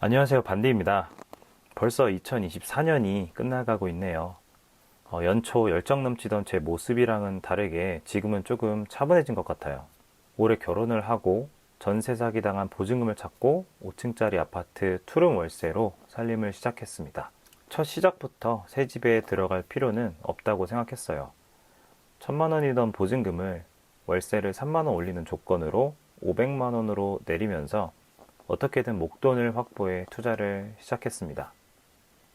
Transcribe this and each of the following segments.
안녕하세요. 반디입니다. 벌써 2024년이 끝나가고 있네요. 연초 열정 넘치던 제 모습이랑은 다르게 지금은 조금 차분해진 것 같아요. 올해 결혼을 하고 전세 사기 당한 보증금을 찾고 5층짜리 아파트 투룸 월세로 살림을 시작했습니다. 첫 시작부터 새 집에 들어갈 필요는 없다고 생각했어요. 1,000만 원이던 보증금을 월세를 3만 원 올리는 조건으로 500만 원으로 내리면서 어떻게든 목돈을 확보해 투자를 시작했습니다.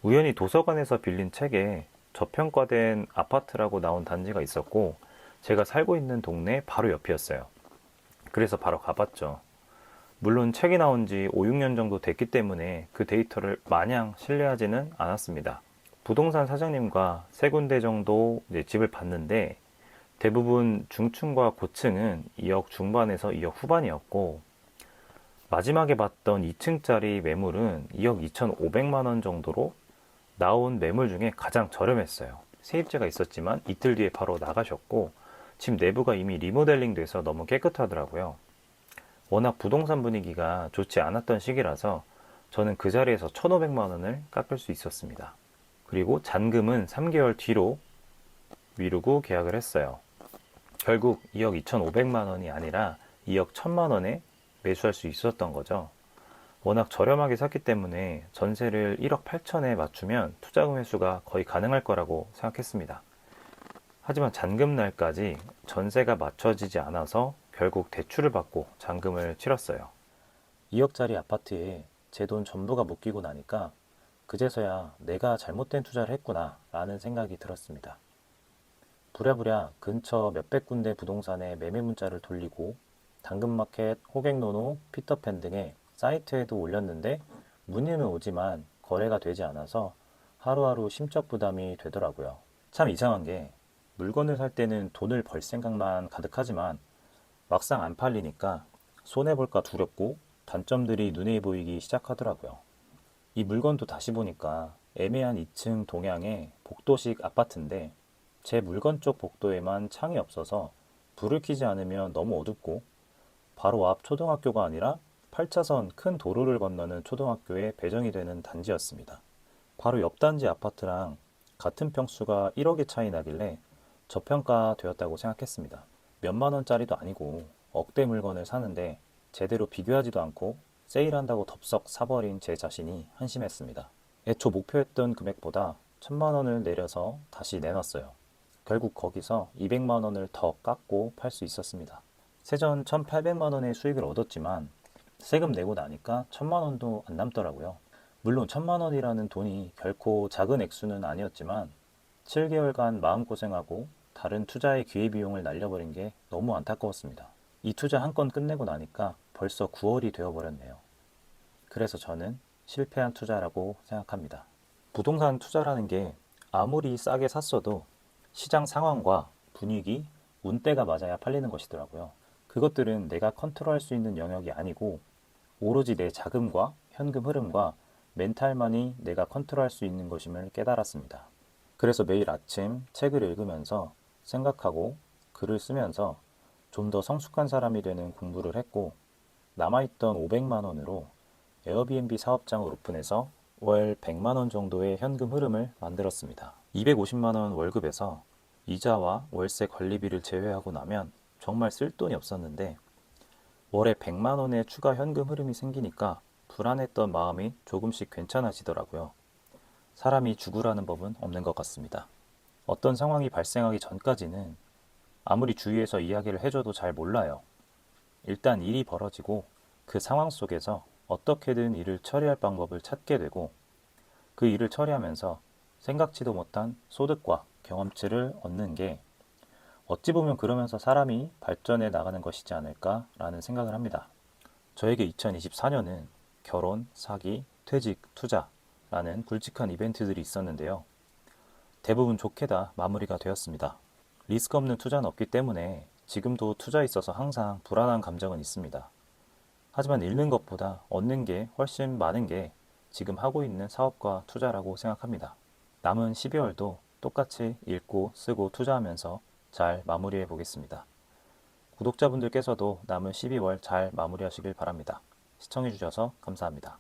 우연히 도서관에서 빌린 책에 저평가된 아파트라고 나온 단지가 있었고 제가 살고 있는 동네 바로 옆이었어요. 그래서 바로 가봤죠. 물론 책이 나온 지 5, 6년 정도 됐기 때문에 그 데이터를 마냥 신뢰하지는 않았습니다. 부동산 사장님과 세 군데 정도 집을 봤는데 대부분 중층과 고층은 2억 중반에서 2억 후반이었고 마지막에 봤던 2층짜리 매물은 2억 2,500만 원 정도로 나온 매물 중에 가장 저렴했어요. 세입자가 있었지만 이틀 뒤에 바로 나가셨고 집 내부가 이미 리모델링 돼서 너무 깨끗하더라고요. 워낙 부동산 분위기가 좋지 않았던 시기라서 저는 그 자리에서 1,500만 원을 깎을 수 있었습니다. 그리고 잔금은 3개월 뒤로 미루고 계약을 했어요. 결국 2억 2,500만 원이 아니라 2억 1,000만 원에 매수할 수 있었던 거죠. 워낙 저렴하게 샀기 때문에 전세를 1억 8천에 맞추면 투자금 회수가 거의 가능할 거라고 생각했습니다. 하지만 잔금날까지 전세가 맞춰지지 않아서 결국 대출을 받고 잔금을 치렀어요. 2억짜리 아파트에 제 돈 전부가 묶이고 나니까 그제서야 내가 잘못된 투자를 했구나 라는 생각이 들었습니다. 부랴부랴 근처 몇백 군데 부동산에 매매 문자를 돌리고 당근마켓, 호갱노노, 피터팬 등의 사이트에도 올렸는데 문의는 오지만 거래가 되지 않아서 하루하루 심적 부담이 되더라고요. 참 이상한 게 물건을 살 때는 돈을 벌 생각만 가득하지만 막상 안 팔리니까 손해볼까 두렵고 단점들이 눈에 보이기 시작하더라고요. 이 물건도 다시 보니까 애매한 2층 동향의 복도식 아파트인데 제 물건 쪽 복도에만 창이 없어서 불을 켜지 않으면 너무 어둡고 바로 앞 초등학교가 아니라 8차선 큰 도로를 건너는 초등학교에 배정이 되는 단지였습니다. 바로 옆 단지 아파트랑 같은 평수가 1억의 차이 나길래 저평가 되었다고 생각했습니다. 몇만 원짜리도 아니고 억대 물건을 사는데 제대로 비교하지도 않고 세일한다고 덥석 사버린 제 자신이 한심했습니다. 애초 목표했던 금액보다 1,000만 원을 내려서 다시 내놨어요. 결국 거기서 200만 원을 더 깎고 팔 수 있었습니다. 세전 1,800만 원의 수익을 얻었지만 세금 내고 나니까 1,000만 원도 안 남더라고요. 물론 1,000만 원이라는 돈이 결코 작은 액수는 아니었지만 7개월간 마음고생하고 다른 투자의 기회비용을 날려버린 게 너무 안타까웠습니다. 이 투자 한 건 끝내고 나니까 벌써 9월이 되어버렸네요. 그래서 저는 실패한 투자라고 생각합니다. 부동산 투자라는 게 아무리 싸게 샀어도 시장 상황과 분위기, 운때가 맞아야 팔리는 것이더라고요. 그것들은 내가 컨트롤할 수 있는 영역이 아니고 오로지 내 자금과 현금 흐름과 멘탈만이 내가 컨트롤할 수 있는 것임을 깨달았습니다. 그래서 매일 아침 책을 읽으면서 생각하고 글을 쓰면서 좀 더 성숙한 사람이 되는 공부를 했고 남아있던 500만 원으로 에어비앤비 사업장을 오픈해서 월 100만 원 정도의 현금 흐름을 만들었습니다. 250만 원 월급에서 이자와 월세 관리비를 제외하고 나면 정말 쓸 돈이 없었는데 월에 100만 원의 추가 현금 흐름이 생기니까 불안했던 마음이 조금씩 괜찮아지더라고요. 사람이 죽으라는 법은 없는 것 같습니다. 어떤 상황이 발생하기 전까지는 아무리 주위에서 이야기를 해줘도 잘 몰라요. 일단 일이 벌어지고 그 상황 속에서 어떻게든 일을 처리할 방법을 찾게 되고 그 일을 처리하면서 생각지도 못한 소득과 경험치를 얻는 게 어찌 보면 그러면서 사람이 발전해 나가는 것이지 않을까라는 생각을 합니다. 저에게 2024년은 결혼, 사기, 퇴직, 투자라는 굵직한 이벤트들이 있었는데요. 대부분 좋게 다 마무리가 되었습니다. 리스크 없는 투자는 없기 때문에 지금도 투자에 있어서 항상 불안한 감정은 있습니다. 하지만 잃는 것보다 얻는 게 훨씬 많은 게 지금 하고 있는 사업과 투자라고 생각합니다. 남은 12월도 똑같이 읽고 쓰고 투자하면서 잘 마무리해 보겠습니다. 구독자분들께서도 남은 12월 잘 마무리하시길 바랍니다. 시청해 주셔서 감사합니다.